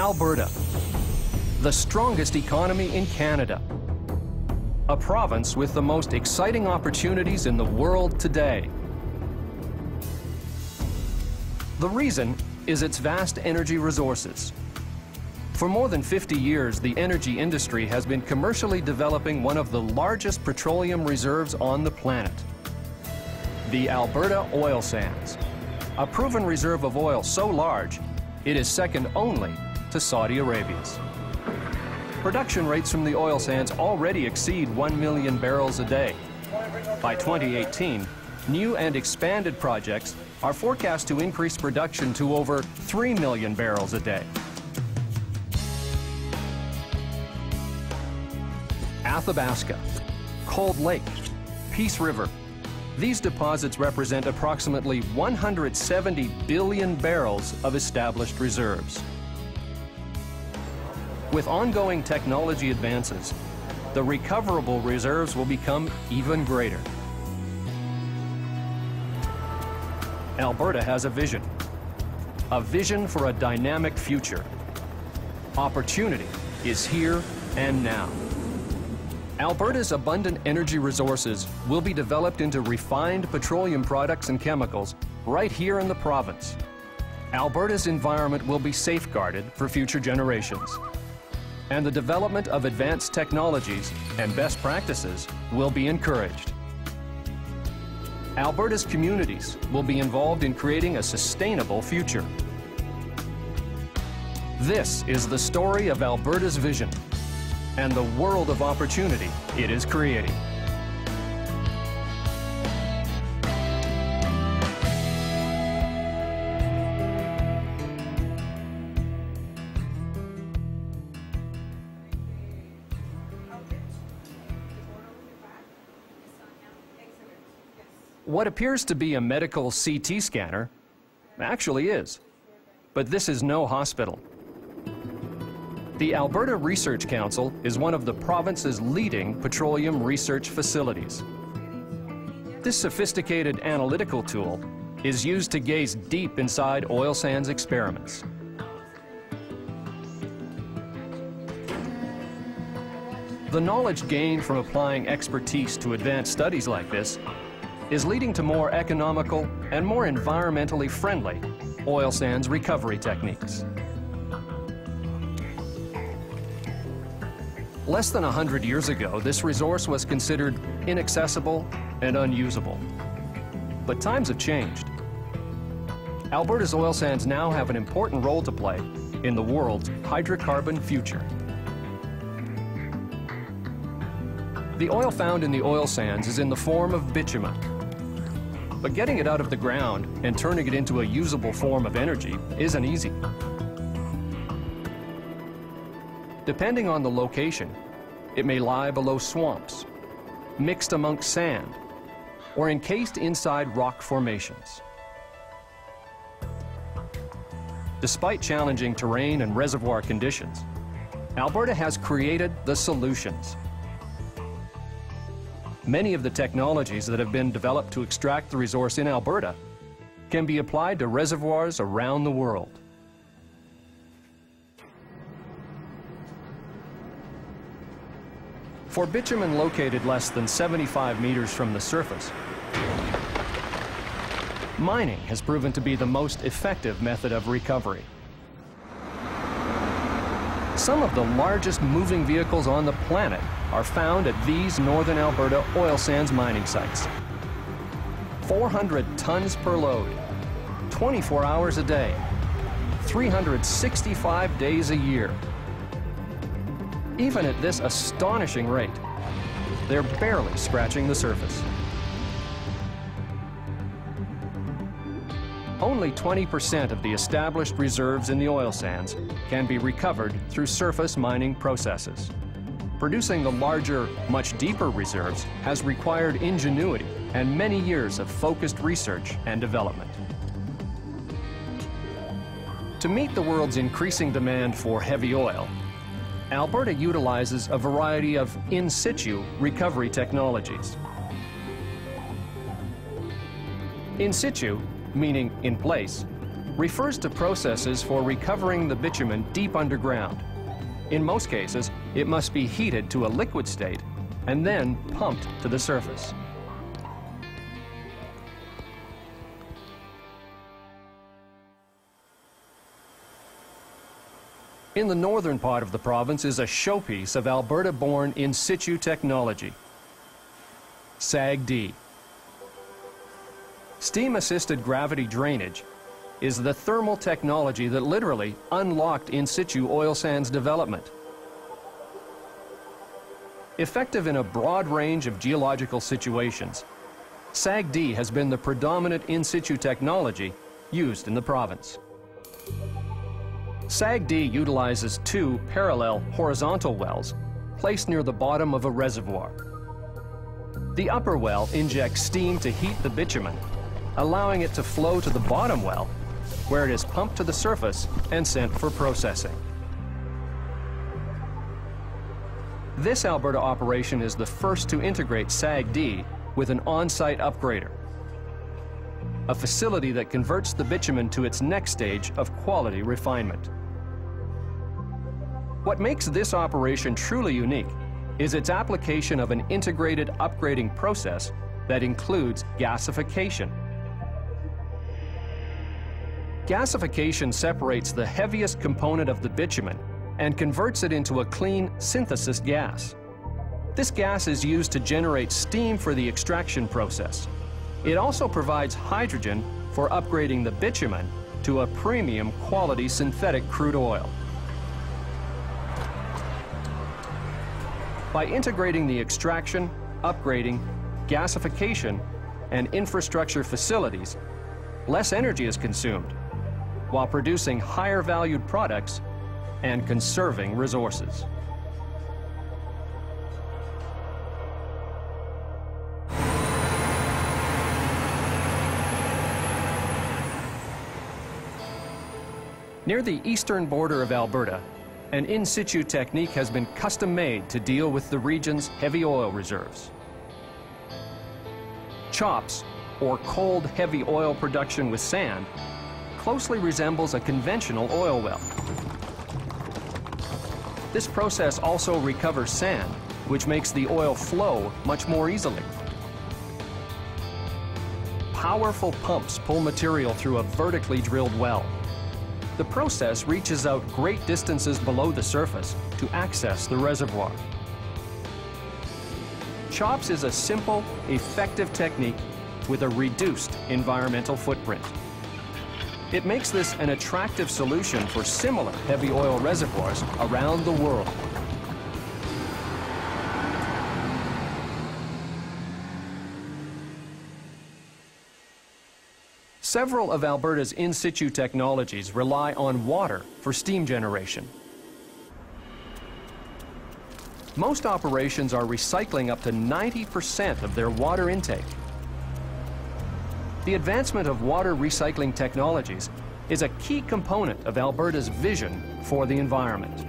Alberta, the strongest economy in Canada, a province with the most exciting opportunities in the world today. The reason is its vast energy resources. For more than 50 years, the energy industry has been commercially developing one of the largest petroleum reserves on the planet, the Alberta Oil Sands, a proven reserve of oil so large it is second only to Saudi Arabia's. Production rates from the oil sands already exceed 1 million barrels a day. By 2018, new and expanded projects are forecast to increase production to over 3 million barrels a day. Athabasca, Cold Lake, Peace River. These deposits represent approximately 170 billion barrels of established reserves. With ongoing technology advances, the recoverable reserves will become even greater. Alberta has a vision for a dynamic future. Opportunity is here and now. Alberta's abundant energy resources will be developed into refined petroleum products and chemicals right here in the province. Alberta's environment will be safeguarded for future generations, and the development of advanced technologies and best practices will be encouraged. Alberta's communities will be involved in creating a sustainable future. This is the story of Alberta's vision and the world of opportunity it is creating. What appears to be a medical CT scanner actually is, but this is no hospital. The Alberta Research Council is one of the province's leading petroleum research facilities. This sophisticated analytical tool is used to gaze deep inside oil sands experiments. The knowledge gained from applying expertise to advanced studies like this is leading to more economical and more environmentally friendly oil sands recovery techniques. Less than 100 years ago, this resource was considered inaccessible and unusable. But times have changed. Alberta's oil sands now have an important role to play in the world's hydrocarbon future. The oil found in the oil sands is in the form of bitumen. But getting it out of the ground and turning it into a usable form of energy isn't easy. Depending on the location, it may lie below swamps, mixed amongst sand, or encased inside rock formations. Despite challenging terrain and reservoir conditions, Alberta has created the solutions. Many of the technologies that have been developed to extract the resource in Alberta can be applied to reservoirs around the world. For bitumen located less than 75 meters from the surface, mining has proven to be the most effective method of recovery. Some of the largest moving vehicles on the planet are found at these northern Alberta oil sands mining sites. 400 tons per load, 24 hours a day, 365 days a year. Even at this astonishing rate, they're barely scratching the surface. Only 20% of the established reserves in the oil sands can be recovered through surface mining processes. Producing the larger, much deeper reserves has required ingenuity and many years of focused research and development. To meet the world's increasing demand for heavy oil, Alberta utilizes a variety of in situ recovery technologies. In situ, meaning in place, refers to processes for recovering the bitumen deep underground. In most cases, it must be heated to a liquid state and then pumped to the surface. In the northern part of the province is a showpiece of Alberta-born in situ technology, SAGD. Steam-assisted gravity drainage is the thermal technology that literally unlocked in situ oil sands development. Effective in a broad range of geological situations, SAGD has been the predominant in situ technology used in the province. SAGD utilizes two parallel horizontal wells placed near the bottom of a reservoir. The upper well injects steam to heat the bitumen, allowing it to flow to the bottom well, where it is pumped to the surface and sent for processing. This Alberta operation is the first to integrate SAGD with an on-site upgrader, a facility that converts the bitumen to its next stage of quality refinement. What makes this operation truly unique is its application of an integrated upgrading process that includes gasification. Gasification separates the heaviest component of the bitumen and converts it into a clean synthesis gas. This gas is used to generate steam for the extraction process. It also provides hydrogen for upgrading the bitumen to a premium quality synthetic crude oil. By integrating the extraction, upgrading, gasification, and infrastructure facilities, less energy is consumed, while producing higher valued products and conserving resources. Near the eastern border of Alberta, an in situ technique has been custom-made to deal with the region's heavy oil reserves. CHOPS, or cold heavy oil production with sand, closely resembles a conventional oil well. This process also recovers sand, which makes the oil flow much more easily. Powerful pumps pull material through a vertically drilled well. The process reaches out great distances below the surface to access the reservoir. CHOPS is a simple, effective technique with a reduced environmental footprint. It makes this an attractive solution for similar heavy oil reservoirs around the world. Several of Alberta's in situ technologies rely on water for steam generation. Most operations are recycling up to 90% of their water intake. The advancement of water recycling technologies is a key component of Alberta's vision for the environment.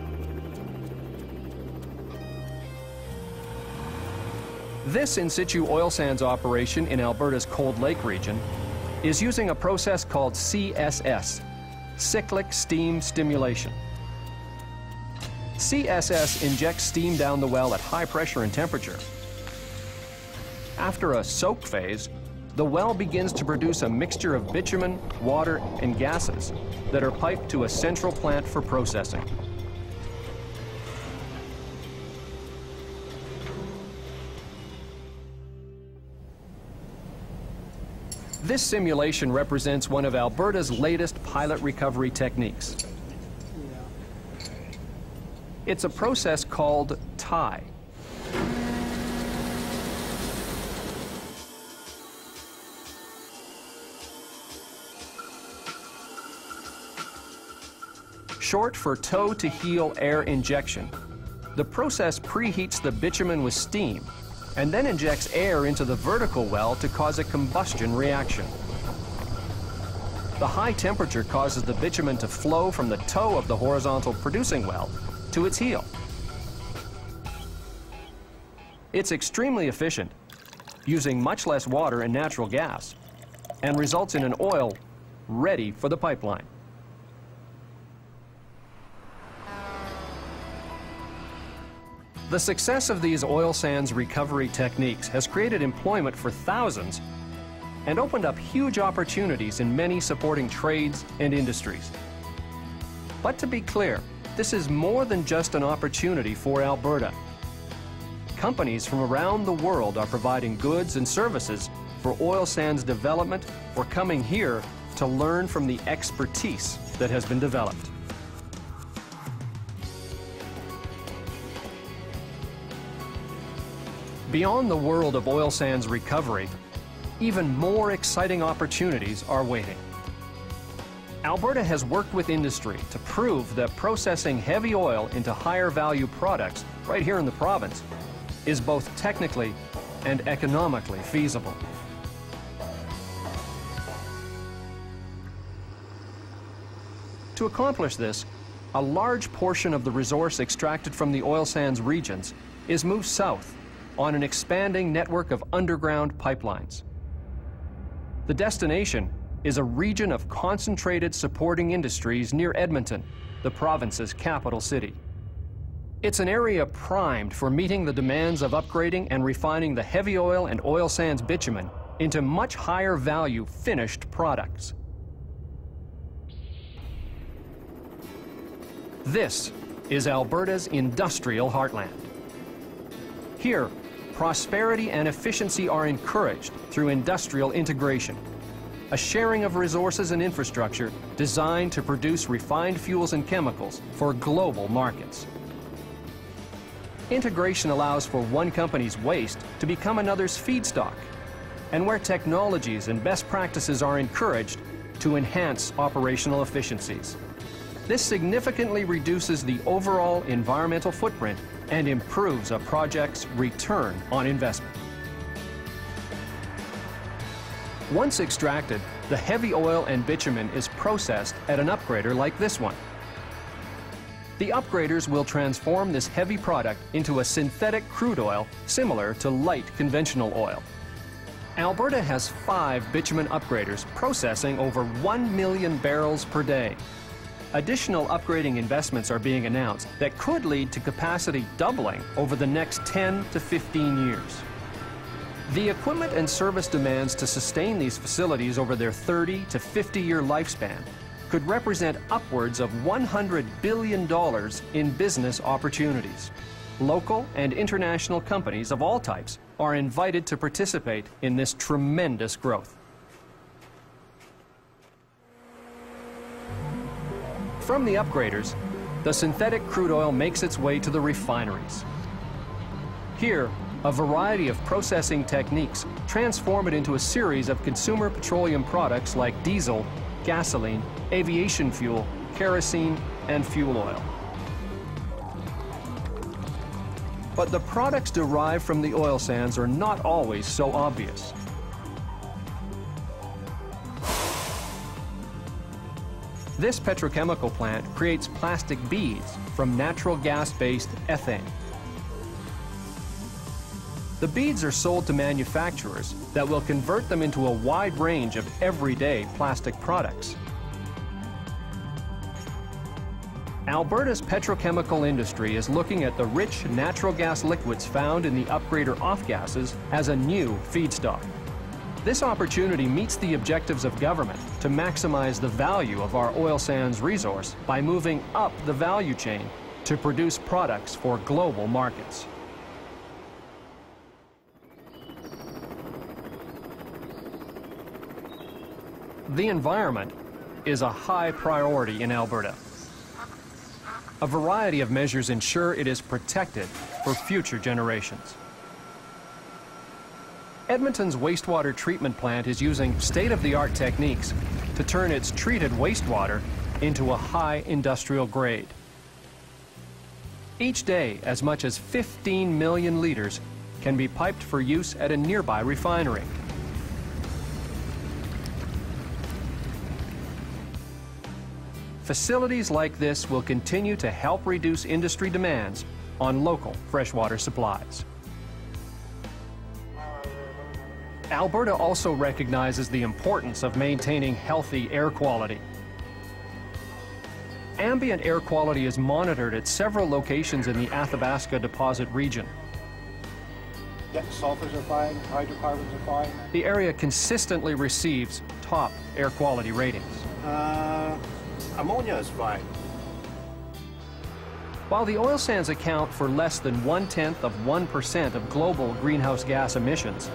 This in situ oil sands operation in Alberta's Cold Lake region is using a process called CSS, cyclic steam stimulation. CSS injects steam down the well at high pressure and temperature. After a soak phase, the well begins to produce a mixture of bitumen, water, and gases that are piped to a central plant for processing. This simulation represents one of Alberta's latest pilot recovery techniques. It's a process called tie. Short for toe-to-heel air injection, the process preheats the bitumen with steam and then injects air into the vertical well to cause a combustion reaction. The high temperature causes the bitumen to flow from the toe of the horizontal producing well to its heel. It's extremely efficient, using much less water and natural gas, and results in an oil ready for the pipeline. The success of these oil sands recovery techniques has created employment for thousands and opened up huge opportunities in many supporting trades and industries. But to be clear, this is more than just an opportunity for Alberta. Companies from around the world are providing goods and services for oil sands development or coming here to learn from the expertise that has been developed. Beyond the world of oil sands recovery, even more exciting opportunities are waiting. Alberta has worked with industry to prove that processing heavy oil into higher value products right here in the province is both technically and economically feasible. To accomplish this, a large portion of the resource extracted from the oil sands regions is moved south on an expanding network of underground pipelines. The destination is a region of concentrated supporting industries near Edmonton, the province's capital city. It's an area primed for meeting the demands of upgrading and refining the heavy oil and oil sands bitumen into much higher value finished products. This is Alberta's industrial heartland. Here, prosperity and efficiency are encouraged through industrial integration, a sharing of resources and infrastructure designed to produce refined fuels and chemicals for global markets. Integration allows for one company's waste to become another's feedstock, and where technologies and best practices are encouraged to enhance operational efficiencies. This significantly reduces the overall environmental footprint and improves a project's return on investment. Once extracted, the heavy oil and bitumen is processed at an upgrader like this one. The upgraders will transform this heavy product into a synthetic crude oil similar to light conventional oil. Alberta has 5 bitumen upgraders processing over 1 million barrels per day. Additional upgrading investments are being announced that could lead to capacity doubling over the next 10 to 15 years. The equipment and service demands to sustain these facilities over their 30 to 50-year lifespan could represent upwards of $100 billion in business opportunities. Local and international companies of all types are invited to participate in this tremendous growth. From the upgraders, the synthetic crude oil makes its way to the refineries. Here, a variety of processing techniques transform it into a series of consumer petroleum products like diesel, gasoline, aviation fuel, kerosene, and fuel oil. But the products derived from the oil sands are not always so obvious. This petrochemical plant creates plastic beads from natural gas-based ethane. The beads are sold to manufacturers that will convert them into a wide range of everyday plastic products. Alberta's petrochemical industry is looking at the rich natural gas liquids found in the upgrader off-gases as a new feedstock. This opportunity meets the objectives of government to maximize the value of our oil sands resource by moving up the value chain to produce products for global markets. The environment is a high priority in Alberta. A variety of measures ensure it is protected for future generations. Edmonton's wastewater treatment plant is using state-of-the-art techniques to turn its treated wastewater into a high industrial grade. Each day, as much as 15 million liters can be piped for use at a nearby refinery. Facilities like this will continue to help reduce industry demands on local freshwater supplies. Alberta also recognizes the importance of maintaining healthy air quality. Ambient air quality is monitored at several locations in the Athabasca deposit region. Yeah, sulfurs are fine, hydrocarbons are fine. The area consistently receives top air quality ratings. Ammonia is fine. While the oil sands account for less than 0.1% of global greenhouse gas emissions,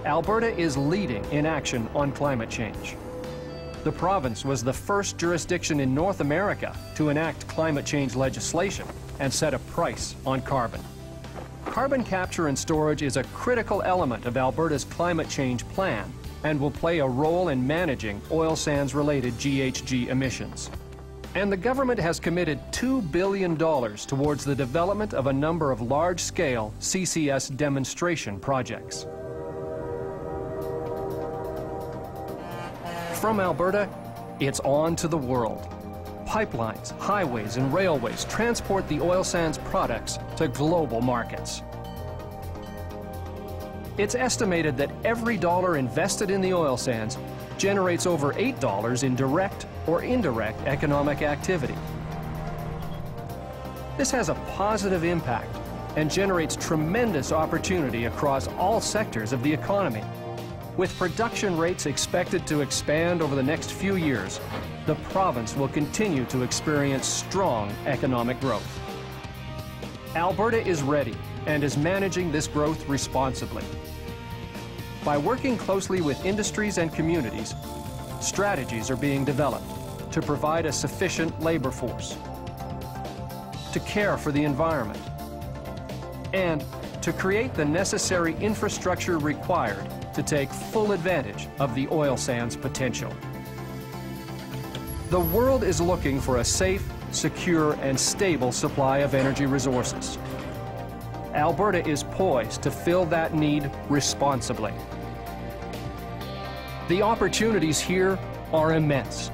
Alberta is leading in action on climate change. The province was the first jurisdiction in North America to enact climate change legislation and set a price on carbon. Carbon capture and storage is a critical element of Alberta's climate change plan and will play a role in managing oil sands-related GHG emissions. And the government has committed $2 billion towards the development of a number of large-scale CCS demonstration projects. From Alberta, it's on to the world. Pipelines, highways, and railways transport the oil sands products to global markets. It's estimated that every dollar invested in the oil sands generates over $8 in direct or indirect economic activity. This has a positive impact and generates tremendous opportunity across all sectors of the economy. With production rates expected to expand over the next few years, the province will continue to experience strong economic growth. Alberta is ready and is managing this growth responsibly. By working closely with industries and communities, strategies are being developed to provide a sufficient labor force, to care for the environment, and to create the necessary infrastructure required to take full advantage of the oil sands potential. The world is looking for a safe, secure, and stable supply of energy resources. Alberta is poised to fill that need responsibly. The opportunities here are immense.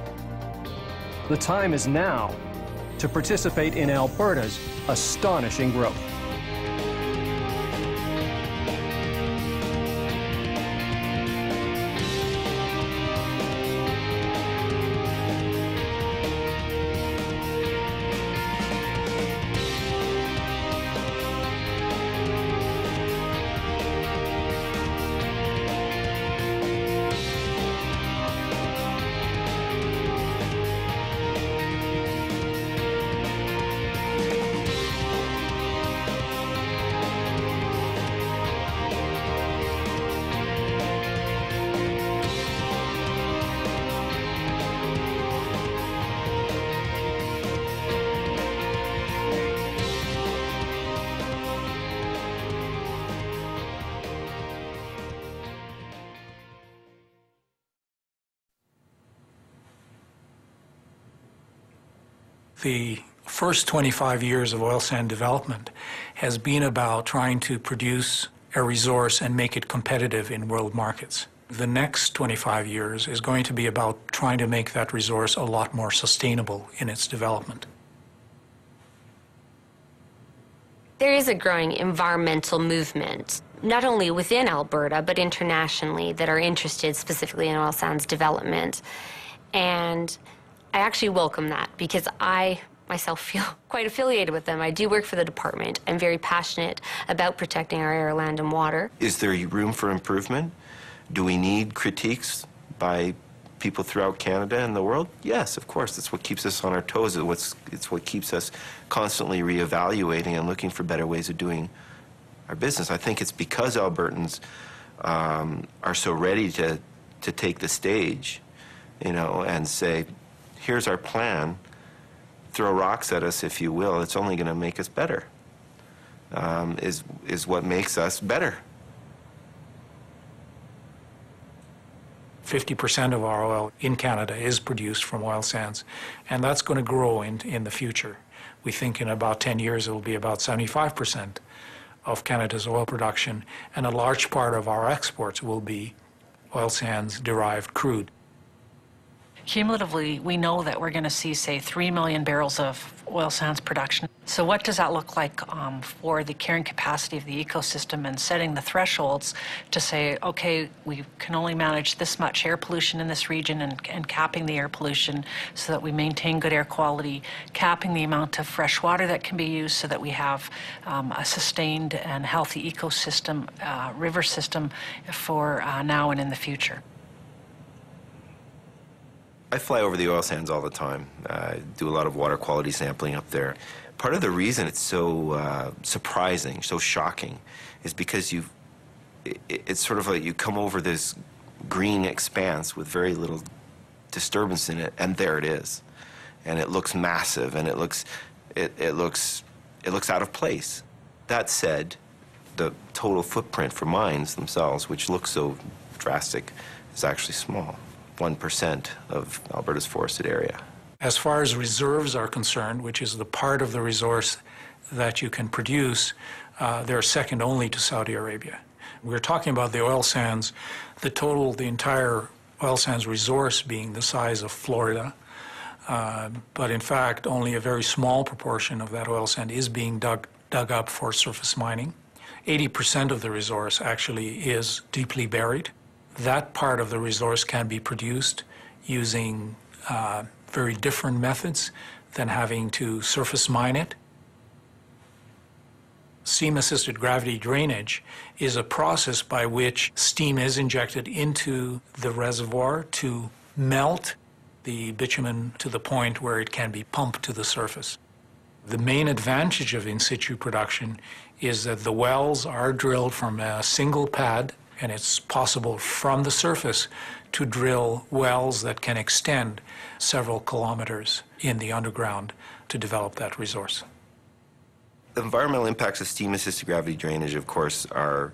The time is now to participate in Alberta's astonishing growth. The first 25 years of oil sand development has been about trying to produce a resource and make it competitive in world markets. The next 25 years is going to be about trying to make that resource a lot more sustainable in its development. There is a growing environmental movement, not only within Alberta, but internationally, that are interested specifically in oil sands development. And I actually welcome that because I myself feel quite affiliated with them. I do work for the department. I'm very passionate about protecting our air, land, and water. Is there room for improvement? Do we need critiques by people throughout Canada and the world? Yes, of course. That's what keeps us on our toes. It's what keeps us constantly reevaluating and looking for better ways of doing our business. I think it's because Albertans are so ready to take the stage, you know, and say, here's our plan, throw rocks at us if you will, it's only going to make us better, is what makes us better. 50% of our oil in Canada is produced from oil sands, and that's going to grow in the future. We think in about 10 years it will be about 75% of Canada's oil production, and a large part of our exports will be oil sands derived crude. Cumulatively, we know that we're going to see, say, 3 million barrels of oil sands production. So what does that look like for the carrying capacity of the ecosystem, and setting the thresholds to say, okay, we can only manage this much air pollution in this region, and capping the air pollution so that we maintain good air quality, capping the amount of fresh water that can be used so that we have a sustained and healthy ecosystem, river system for now and in the future. I fly over the oil sands all the time. I do a lot of water quality sampling up there. Part of the reason it's so surprising, so shocking, is because it's sort of like you come over this green expanse with very little disturbance in it, and there it is. And it looks massive, and it looks out of place. That said, the total footprint for mines themselves, which look so drastic, is actually small. 1% of Alberta's forested area. As far as reserves are concerned, which is the part of the resource that you can produce, they're second only to Saudi Arabia. We're talking about the oil sands, the entire oil sands resource being the size of Florida, but in fact only a very small proportion of that oil sand is being dug up for surface mining. 80% of the resource actually is deeply buried. That part of the resource can be produced using very different methods than having to surface mine it. Steam-assisted gravity drainage is a process by which steam is injected into the reservoir to melt the bitumen to the point where it can be pumped to the surface. The main advantage of in-situ production is that the wells are drilled from a single pad, and it's possible from the surface to drill wells that can extend several kilometers in the underground to develop that resource. The environmental impacts of steam-assisted gravity drainage, of course, are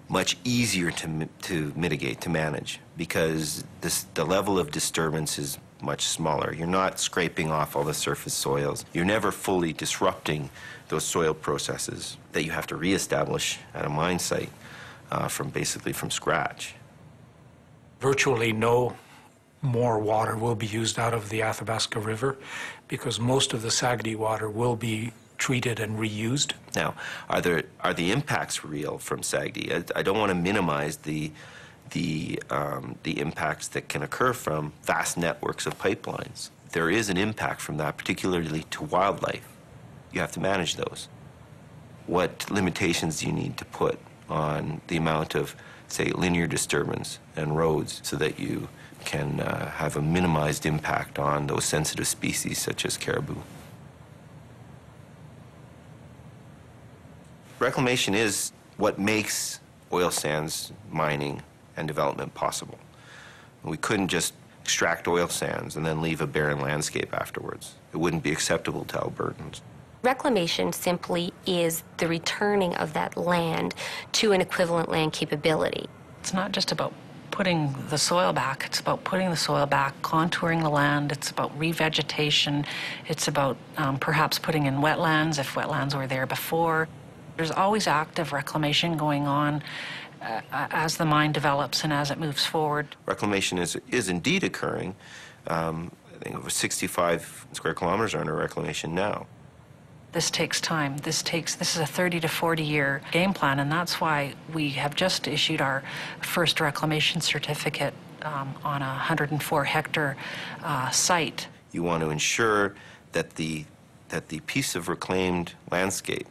much easier to mitigate, to manage, because the level of disturbance is much smaller. You're not scraping off all the surface soils. You're never fully disrupting those soil processes that you have to reestablish at a mine site. Basically from scratch. Virtually no more water will be used out of the Athabasca River because most of the Sagadi water will be treated and reused. Now, are the impacts real from Sagadi? I don't want to minimize the impacts that can occur from vast networks of pipelines. There is an impact from that, particularly to wildlife. You have to manage those. What limitations do you need to put on the amount of, say, linear disturbance and roads so that you can have a minimized impact on those sensitive species such as caribou? Reclamation is what makes oil sands mining and development possible. We couldn't just extract oil sands and then leave a barren landscape afterwards. It wouldn't be acceptable to Albertans. Reclamation simply is the returning of that land to an equivalent land capability. It's not just about putting the soil back, it's about putting the soil back, contouring the land, it's about revegetation, it's about perhaps putting in wetlands if wetlands were there before. There's always active reclamation going on as the mine develops and as it moves forward. Reclamation is indeed occurring. I think over 65 square kilometers are under reclamation now. This takes time. This is a 30 to 40 year game plan, and that's why we have just issued our first reclamation certificate on a 104 hectare site. You want to ensure that the piece of reclaimed landscape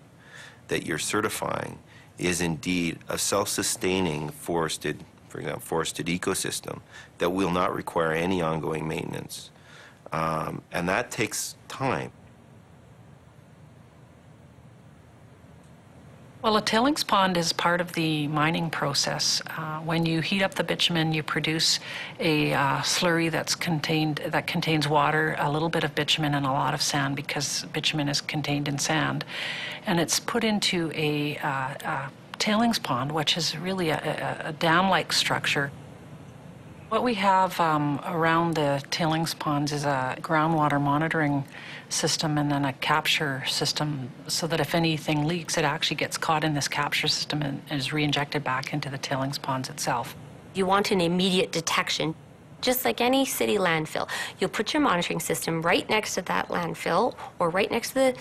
that you're certifying is indeed a self-sustaining forested, for example, forested ecosystem that will not require any ongoing maintenance. And that takes time. Well, a tailings pond is part of the mining process. When you heat up the bitumen, you produce a slurry that contains water, a little bit of bitumen, and a lot of sand, because bitumen is contained in sand. And it's put into a tailings pond, which is really a dam-like structure. What we have around the tailings ponds is a groundwater monitoring system and then a capture system, so that if anything leaks, it actually gets caught in this capture system and is re-injected back into the tailings ponds itself. You want an immediate detection. Just like any city landfill, you'll put your monitoring system right next to that landfill or right next to the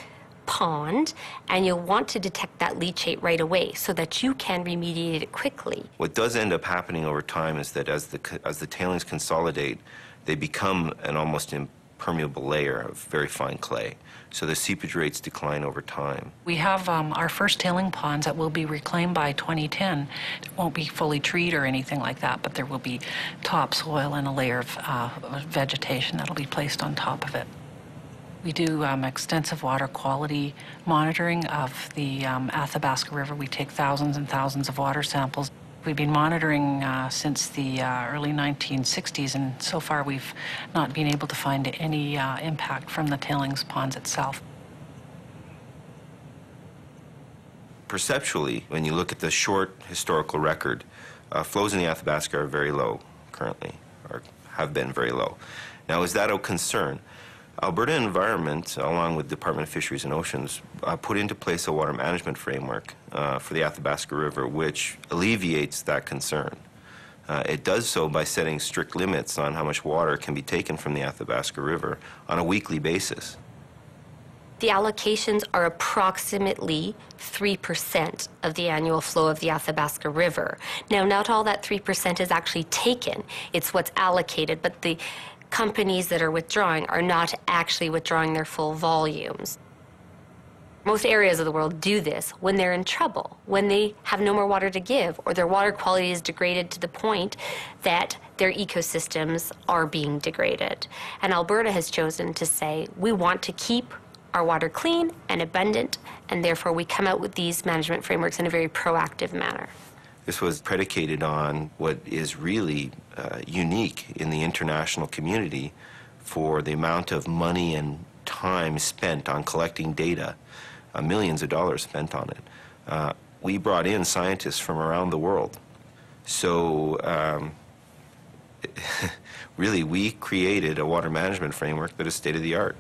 pond, and you'll want to detect that leachate right away so that you can remediate it quickly. What does end up happening over time is that as the tailings consolidate, they become an almost impermeable layer of very fine clay. So the seepage rates decline over time. We have our first tailing ponds that will be reclaimed by 2010. It won't be fully treed or anything like that, but there will be topsoil and a layer of vegetation that'll be placed on top of it. We do extensive water quality monitoring of the Athabasca River. We take thousands and thousands of water samples. We've been monitoring since the early 1960s, and so far we've not been able to find any impact from the tailings ponds itself. Perceptually, when you look at the short historical record, flows in the Athabasca are very low currently, or have been very low. Now, is that a concern? Alberta Environment, along with Department of Fisheries and Oceans, put into place a water management framework for the Athabasca River, which alleviates that concern. It does so by setting strict limits on how much water can be taken from the Athabasca River on a weekly basis. The allocations are approximately 3% of the annual flow of the Athabasca River. Now, not all that 3% is actually taken. It's what's allocated, but the companies that are withdrawing are not actually withdrawing their full volumes. Most areas of the world do this when they're in trouble, when they have no more water to give, or their water quality is degraded to the point that their ecosystems are being degraded. And Alberta has chosen to say, we want to keep our water clean and abundant, and therefore we come out with these management frameworks in a very proactive manner. This was predicated on what is really unique in the international community for the amount of money and time spent on collecting data, millions of dollars spent on it. We brought in scientists from around the world. So really, we created a water management framework that is state-of-the-art.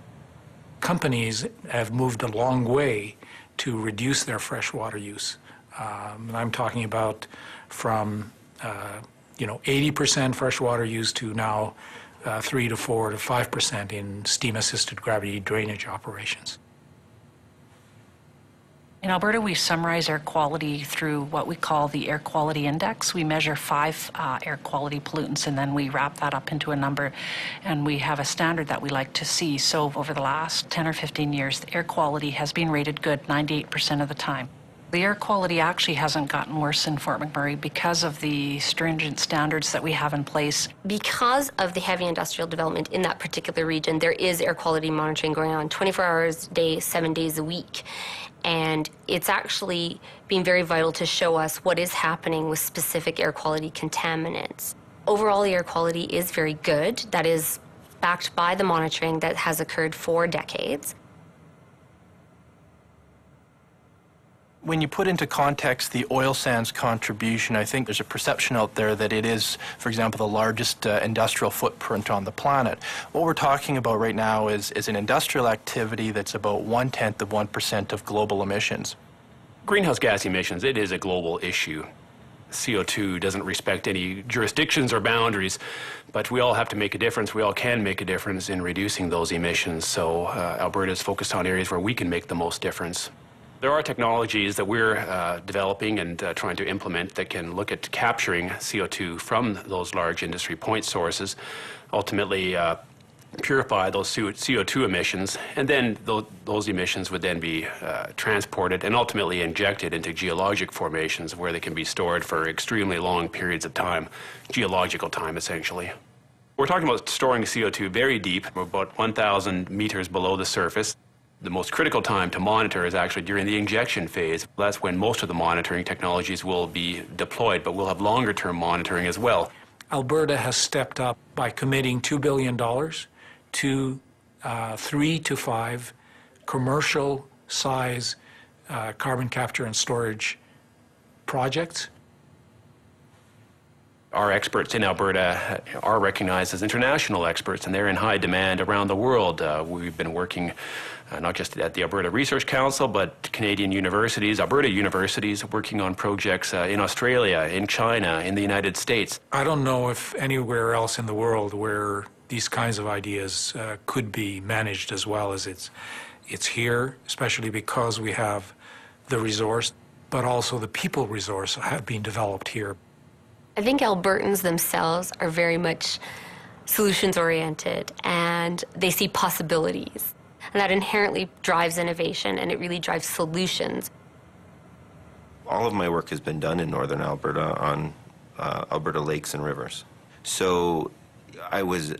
Companies have moved a long way to reduce their freshwater use. I'm talking about from 80% freshwater use to now 3 to 4 to 5% in steam-assisted gravity drainage operations. In Alberta, we summarize air quality through what we call the Air Quality Index. We measure 5 air quality pollutants, and then we wrap that up into a number, and we have a standard that we like to see. So over the last 10 or 15 years, the air quality has been rated good 98% of the time. The air quality actually hasn't gotten worse in Fort McMurray because of the stringent standards that we have in place. Because of the heavy industrial development in that particular region, there is air quality monitoring going on 24 hours a day, 7 days a week. And it's actually been very vital to show us what is happening with specific air quality contaminants. Overall, the air quality is very good. That is backed by the monitoring that has occurred for decades. When you put into context the oil sands contribution, I think there's a perception out there that it is, for example, the largest industrial footprint on the planet. What we're talking about right now is an industrial activity that's about 0.1% of global emissions. Greenhouse gas emissions, it is a global issue. CO2 doesn't respect any jurisdictions or boundaries, but we all have to make a difference. We all can make a difference in reducing those emissions. So Alberta is focused on areas where we can make the most difference. There are technologies that we're developing and trying to implement that can look at capturing CO2 from those large industry point sources, ultimately purify those CO2 emissions, and then those emissions would then be transported and ultimately injected into geologic formations where they can be stored for extremely long periods of time, geological time essentially. We're talking about storing CO2 very deep, about 1,000 meters below the surface. The most critical time to monitor is actually during the injection phase. That's when most of the monitoring technologies will be deployed, but we'll have longer-term monitoring as well. Alberta has stepped up by committing $2 billion to 3 to 5 commercial-size carbon capture and storage projects. Our experts in Alberta are recognized as international experts, and they're in high demand around the world. We've been working not just at the Alberta Research Council, but Canadian universities, Alberta universities, working on projects in Australia, in China, in the United States. I don't know if anywhere else in the world where these kinds of ideas could be managed as well as it's here, especially because we have the resource, but also the people resource have been developed here. I think Albertans themselves are very much solutions-oriented, and they see possibilities. And that inherently drives innovation, and it really drives solutions. All of my work has been done in northern Alberta on Alberta lakes and rivers. So I was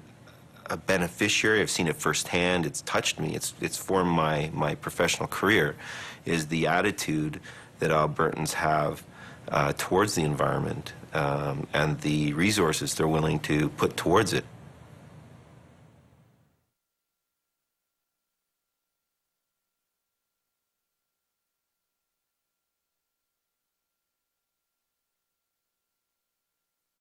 a beneficiary. I've seen it firsthand. It's touched me. It's formed my professional career, is the attitude that Albertans have towards the environment and the resources they're willing to put towards it.